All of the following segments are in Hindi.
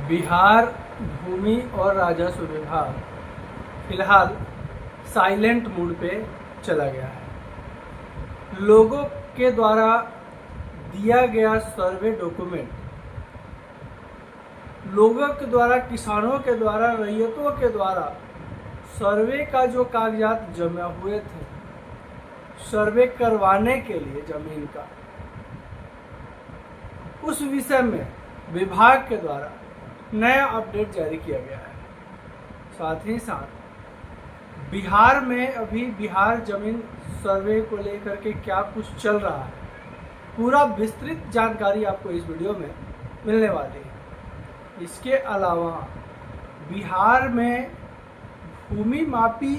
बिहार भूमि और राजस्व विभाग फिलहाल साइलेंट मोड पे चला गया है। लोगों के द्वारा दिया गया सर्वे डॉक्यूमेंट, लोगों के द्वारा, किसानों के द्वारा, रैयतों के द्वारा सर्वे का जो कागजात जमा हुए थे सर्वे करवाने के लिए जमीन का, उस विषय में विभाग के द्वारा नया अपडेट जारी किया गया है। साथ ही साथ बिहार में अभी बिहार जमीन सर्वे को लेकर के क्या कुछ चल रहा है, पूरा विस्तृत जानकारी आपको इस वीडियो में मिलने वाली है। इसके अलावा बिहार में भूमि मापी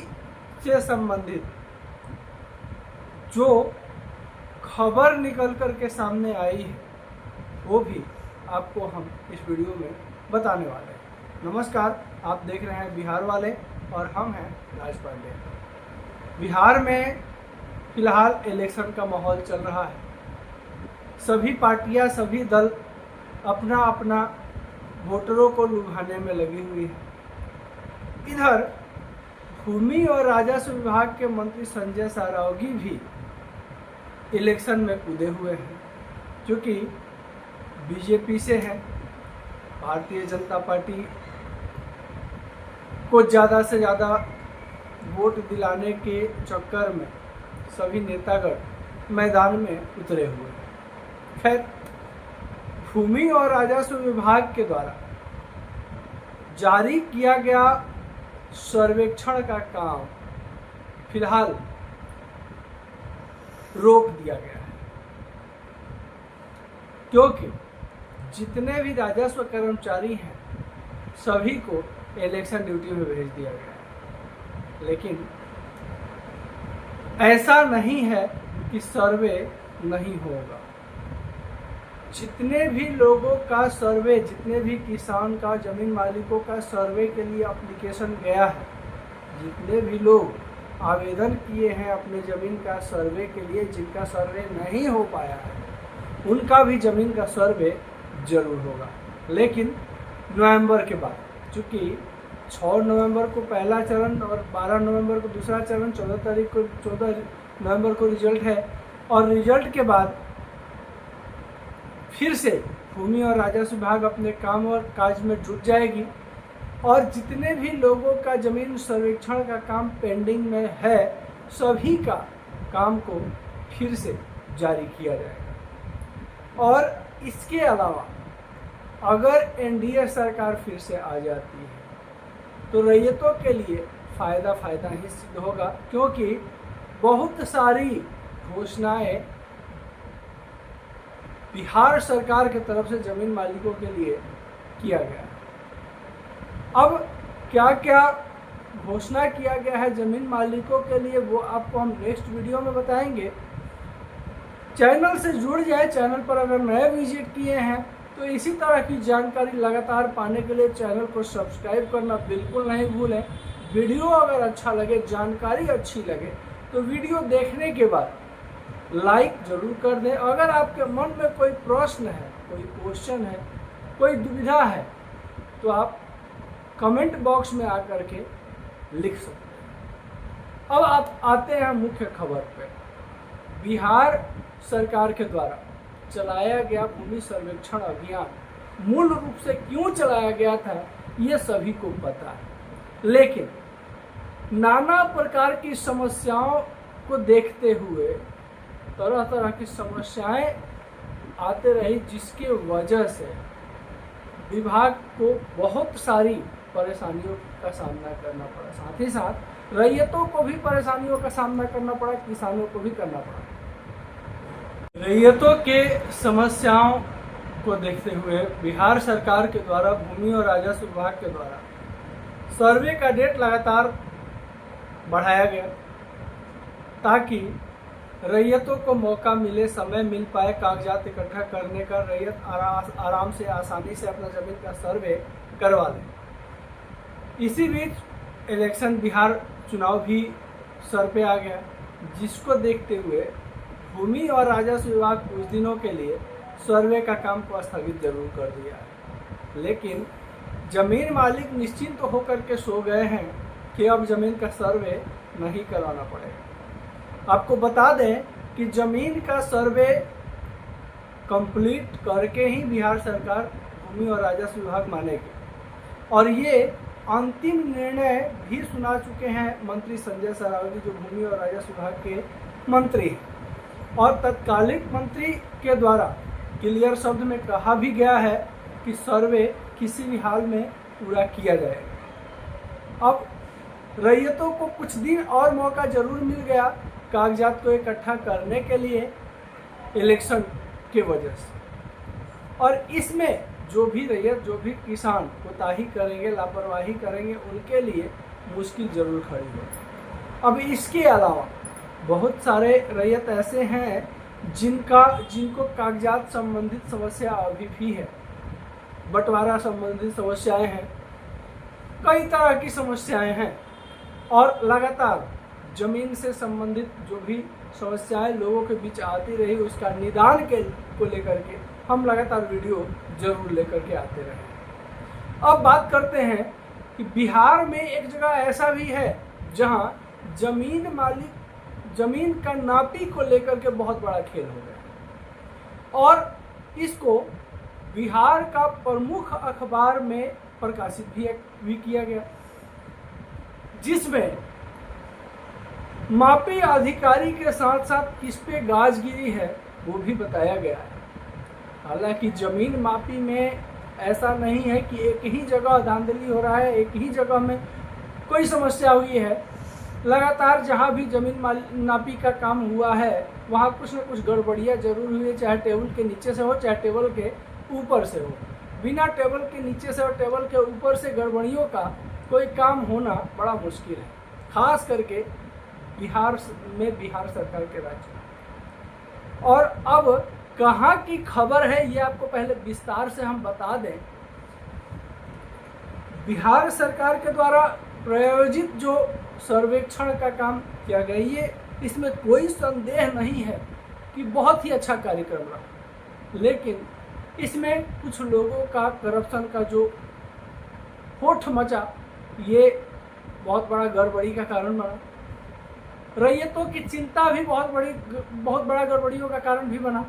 से संबंधित जो खबर निकल कर के सामने आई है वो भी आपको हम इस वीडियो में बताने वाले हैं। नमस्कार, आप देख रहे हैं बिहार वाले और हम हैं राज पांडे। बिहार में फिलहाल इलेक्शन का माहौल चल रहा है। सभी पार्टियां, सभी दल अपना अपना वोटरों को लुभाने में लगी हुई है। इधर भूमि और राजस्व विभाग के मंत्री संजय सारावगी भी इलेक्शन में कूदे हुए हैं, जो कि बीजेपी से हैं। भारतीय जनता पार्टी को ज़्यादा से ज़्यादा वोट दिलाने के चक्कर में सभी नेतागण मैदान में उतरे हुए हैं। खैर, भूमि और राजस्व विभाग के द्वारा जारी किया गया सर्वेक्षण का काम फिलहाल रोक दिया गया है, क्योंकि जितने भी राजस्व कर्मचारी हैं सभी को इलेक्शन ड्यूटी में भेज दिया गया है। लेकिन ऐसा नहीं है कि सर्वे नहीं होगा। जितने भी लोगों का सर्वे, जितने भी किसान का, जमीन मालिकों का सर्वे के लिए एप्लीकेशन गया है, जितने भी लोग आवेदन किए हैं अपने ज़मीन का सर्वे के लिए, जिनका सर्वे नहीं हो पाया है उनका भी ज़मीन का सर्वे जरूर होगा। लेकिन नवंबर के बाद, चूँकि 6 नवंबर को पहला चरण और 12 नवंबर को दूसरा चरण, 14 नवंबर को रिजल्ट है, और रिजल्ट के बाद फिर से भूमि और राजस्व विभाग अपने काम और काज में जुट जाएगी और जितने भी लोगों का जमीन सर्वेक्षण का काम पेंडिंग में है सभी का काम को फिर से जारी किया जाएगा। और इसके अलावा अगर एनडीए सरकार फिर से आ जाती है तो रैयतों के लिए फ़ायदा ही सिद्ध होगा, क्योंकि बहुत सारी घोषणाएं बिहार सरकार की तरफ से जमीन मालिकों के लिए किया गया है। अब क्या क्या घोषणा किया गया है जमीन मालिकों के लिए वो आपको हम नेक्स्ट वीडियो में बताएंगे। चैनल से जुड़ जाए। चैनल पर अगर नए विजिट किए हैं तो इसी तरह की जानकारी लगातार पाने के लिए चैनल को सब्सक्राइब करना बिल्कुल नहीं भूलें। वीडियो अगर अच्छा लगे, जानकारी अच्छी लगे तो वीडियो देखने के बाद लाइक जरूर कर दें। अगर आपके मन में कोई प्रश्न है, कोई क्वेश्चन है, कोई दुविधा है तो आप कमेंट बॉक्स में आकर के लिख सकते हैं। अब आप आते हैं मुख्य खबर पे। बिहार सरकार के द्वारा चलाया गया भूमि सर्वेक्षण अभियान मूल रूप से क्यों चलाया गया था ये सभी को पता है, लेकिन नाना प्रकार की समस्याओं को देखते हुए तरह तरह की समस्याएं आते रही, जिसके वजह से विभाग को बहुत सारी परेशानियों का सामना करना पड़ा। साथ ही साथ रैयतों को भी परेशानियों का सामना करना पड़ा, किसानों को भी करना पड़ा। रैयतों के समस्याओं को देखते हुए बिहार सरकार के द्वारा भूमि और राजस्व विभाग के द्वारा सर्वे का डेट लगातार बढ़ाया गया, ताकि रैयतों को मौका मिले, समय मिल पाए कागजात इकट्ठा करने का, रैयत आराम से, आसानी से अपना जमीन का सर्वे करवा लें। इसी बीच इलेक्शन, बिहार चुनाव भी सर पे आ गया, जिसको देखते हुए भूमि और राजस्व विभाग कुछ दिनों के लिए सर्वे का काम को स्थगित जरूर कर दिया है। लेकिन जमीन मालिक निश्चिंत होकर के सो गए हैं कि अब जमीन का सर्वे नहीं कराना पड़ेगा। आपको बता दें कि जमीन का सर्वे कंप्लीट करके ही बिहार सरकार भूमि और राजस्व विभाग मानेगी, और ये अंतिम निर्णय भी सुना चुके हैं मंत्री संजय सरावगी, जो भूमि और राजस्व विभाग के मंत्री हैं। और तत्कालीन मंत्री के द्वारा क्लियर शब्द में कहा भी गया है कि सर्वे किसी भी हाल में पूरा किया जाएगा। अब रैयतों को कुछ दिन और मौका जरूर मिल गया कागजात को इकट्ठा करने के लिए इलेक्शन के वजह से, और इसमें जो भी रैयत, जो भी किसान कोताही करेंगे, लापरवाही करेंगे, उनके लिए मुश्किल जरूर खड़ी होगी। अब इसके अलावा बहुत सारे रैयत ऐसे हैं जिनको कागजात संबंधित समस्या अभी भी है, बंटवारा संबंधित समस्याएं हैं, कई तरह की समस्याएं हैं, और लगातार जमीन से संबंधित जो भी समस्याएं लोगों के बीच आती रही, उसका निदान को लेकर के हम लगातार वीडियो जरूर लेकर के आते रहे। अब बात करते हैं कि बिहार में एक जगह ऐसा भी है जहां जमीन का नापी को लेकर के बहुत बड़ा खेल हो गया, और इसको बिहार का प्रमुख अखबार में प्रकाशित भी किया गया, जिसमें मापी अधिकारी के साथ साथ किस पे गाजगिरी है वो भी बताया गया है। हालांकि जमीन मापी में ऐसा नहीं है कि एक ही जगह धांधली हो रहा है, एक ही जगह में कोई समस्या हुई है। लगातार जहां भी जमीन नापी का काम हुआ है वहां कुछ न कुछ गड़बड़ियां जरूर हुई है, चाहे टेबल के नीचे से हो, चाहे टेबल के ऊपर से हो। बिना टेबल के नीचे से और टेबल के ऊपर से गड़बड़ियों का कोई काम होना बड़ा मुश्किल है, खास करके बिहार सरकार के राज्य में। और अब कहाँ की खबर है ये आपको पहले विस्तार से हम बता दें। बिहार सरकार के द्वारा प्रायोजित जो सर्वेक्षण का काम किया गया, ये इसमें कोई संदेह नहीं है कि बहुत ही अच्छा कार्यक्रम रहा, लेकिन इसमें कुछ लोगों का करप्शन का जो होठ मचा, ये बहुत बड़ा गड़बड़ी का कारण बना। रैयतों की चिंता भी बहुत बड़ा गड़बड़ियों का कारण भी बना,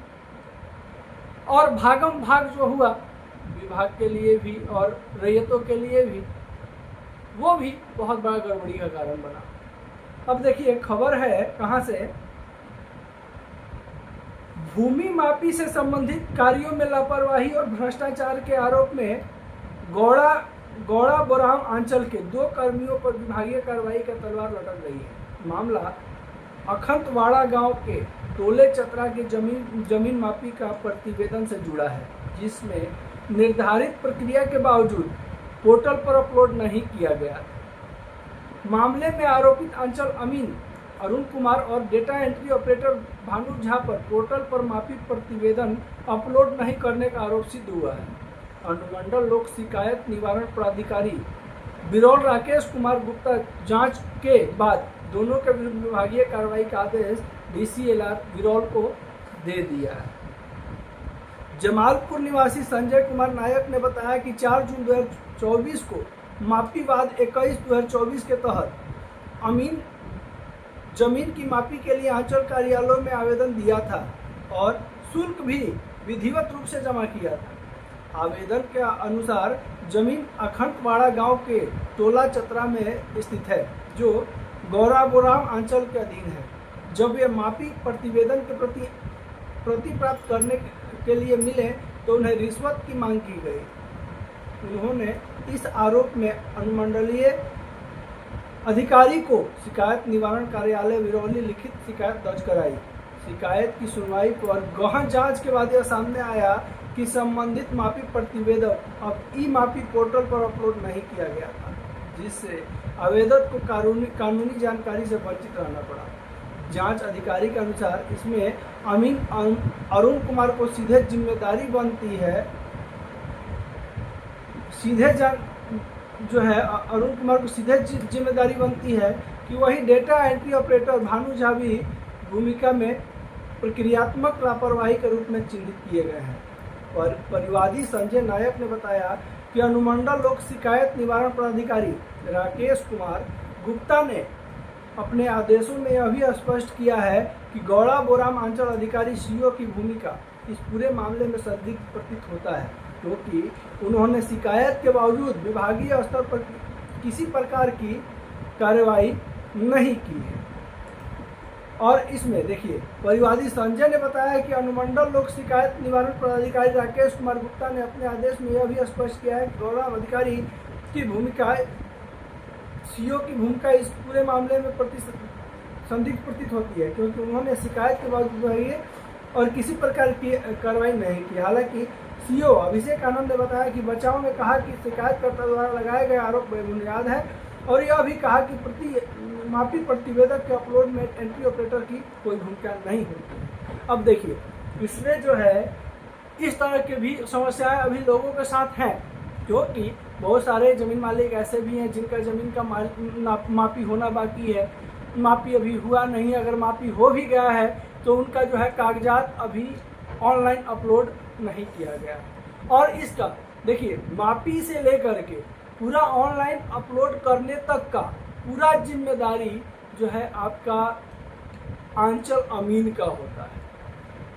और भागम भाग जो हुआ विभाग के लिए भी और रैयतों के लिए भी, वो भी बहुत बड़ा गड़बड़ी का कारण बना। अब देखिए खबर है कहां से, भूमि मापी से संबंधित कार्यों में लापरवाही और भ्रष्टाचार के आरोप में गौड़ा बोराम अंचल के 2 कर्मियों पर विभागीय कार्रवाई का तलवार लटक रही है। मामला अखंतवाड़ा गांव के टोले चतरा के जमीन मापी का प्रतिवेदन से जुड़ा है, जिसमें निर्धारित प्रक्रिया के बावजूद पोर्टल पर अपलोड नहीं किया गया। मामले में आरोपित अंचल अमीन अरुण कुमार और data entry operator Bhanu Jha पर पोर्टल पर मापी प्रतिवेदन अपलोड नहीं करने का आरोप सिद्ध हुआ है। अनुमंडल लोक शिकायत निवारण प्राधिकारी बिरौल राकेश कुमार गुप्ता जांच के बाद दोनों के विरुद्ध विभागीय कार्रवाई का आदेश DCLR बिरौल को दे दिया है। जमालपुर निवासी संजय कुमार नायक ने बताया कि 4 जून 2024 को मापी बाद 21/2024 के तहत अमीन जमीन की मापी के लिए अंचल कार्यालयों में आवेदन दिया था और शुल्क भी विधिवत रूप से जमा किया था। आवेदन के अनुसार जमीन अखंतवाड़ा गांव के टोला चतरा में स्थित है, जो गौराबोराम अंचल के अधीन है। जब ये मापी प्रतिवेदन के प्रति प्राप्त करने के लिए मिले तो उन्हें रिश्वत की मांग की गई। उन्होंने इस आरोप में अनुमंडलीय अधिकारी को शिकायत निवारण कार्यालय विरौली लिखित शिकायत दर्ज कराई। शिकायत की सुनवाई पर गहन जांच के बाद यह सामने आया कि संबंधित मापी प्रतिवेदन अब ई-मापी पोर्टल पर अपलोड नहीं किया गया था, जिससे आवेदक को कानूनी जानकारी से वंचित रहना पड़ा। जांच अधिकारी के अनुसार इसमें अमीन अरुण कुमार को सीधे जिम्मेदारी बनती है, अरुण कुमार को सीधे जिम्मेदारी बनती है कि वही data entry operator Bhanu Jha भी भूमिका में प्रक्रियात्मक लापरवाही के रूप में चिन्हित किए गए हैं। पर परिवादी संजय नायक ने बताया कि अनुमंडल लोक शिकायत निवारण पदाधिकारी राकेश कुमार गुप्ता ने अपने आदेशों में यह भी स्पष्ट किया है कि गौड़ा बोराम अंचल अधिकारी सीओ की भूमिका इस पूरे मामले में संदिग्ध प्रतीत होता है, क्योंकि उन्होंने शिकायत के बावजूद विभागीय स्तर पर किसी प्रकार की कार्रवाई नहीं की है। और इसमें देखिए, परिवादी संजय ने बताया कि अनुमंडल लोक शिकायत निवारण पदाधिकारी राकेश कुमार गुप्ता ने अपने आदेश में यह भी स्पष्ट किया है कि गौड़ा अधिकारी की भूमिका सीओ की भूमिका इस पूरे मामले में संदिग्ध प्रतीत होती है, क्योंकि उन्होंने शिकायत के बावजूद और किसी प्रकार की कार्रवाई नहीं की। हालांकि सीओ अभिषेक आनंद ने बताया कि बचाव ने कहा कि शिकायतकर्ता द्वारा लगाए गए आरोप बेबुनियाद है और यह भी कहा कि माफी प्रतिवेदक के अपलोड में एंट्री ऑपरेटर की कोई भूमिका नहीं होती। अब देखिए, इसमें जो है इस तरह के भी समस्याएं अभी लोगों के साथ हैं, क्योंकि बहुत सारे जमीन मालिक ऐसे भी हैं जिनका जमीन का मापी होना बाकी है, मापी अभी हुआ नहीं। अगर मापी हो भी गया है तो उनका जो है कागजात अभी ऑनलाइन अपलोड नहीं किया गया। और इसका देखिए, मापी से लेकर के पूरा ऑनलाइन अपलोड करने तक का पूरा जिम्मेदारी जो है आपका आंचल अमीन का होता है,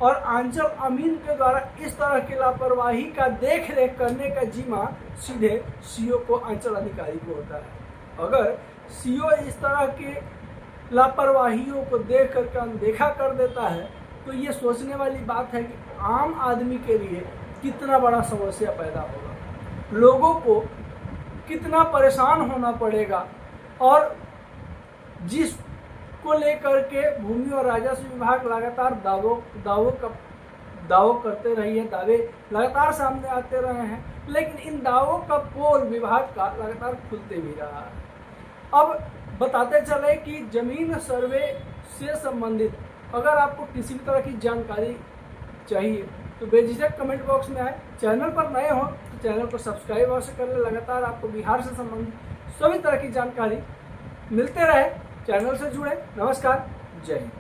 और आंचल अमीन के द्वारा इस तरह की लापरवाही का देख रेख करने का जिम्मा सीधे सीओ को, आंचल अधिकारी को होता है। अगर सीओ इस तरह के लापरवाहियों को देख करके अनदेखा कर देता है तो ये सोचने वाली बात है कि आम आदमी के लिए कितना बड़ा समस्या पैदा होगा, लोगों को कितना परेशान होना पड़ेगा। और जिसको लेकर के भूमि और राजस्व विभाग लगातार दावों करते रही है, दावे लगातार सामने आते रहे हैं, लेकिन इन दावों का पोल विभाग का लगातार खुलते भी रहा है। अब बताते चले कि जमीन सर्वे से संबंधित अगर आपको किसी भी तरह की जानकारी चाहिए तो बेझिझक कमेंट बॉक्स में आए। चैनल पर नए हो तो चैनल को सब्सक्राइब अवश्य कर ले। लगातार आपको बिहार से संबंधित सभी तरह की जानकारी मिलते रहे, चैनल से जुड़े। नमस्कार, जय हिंद।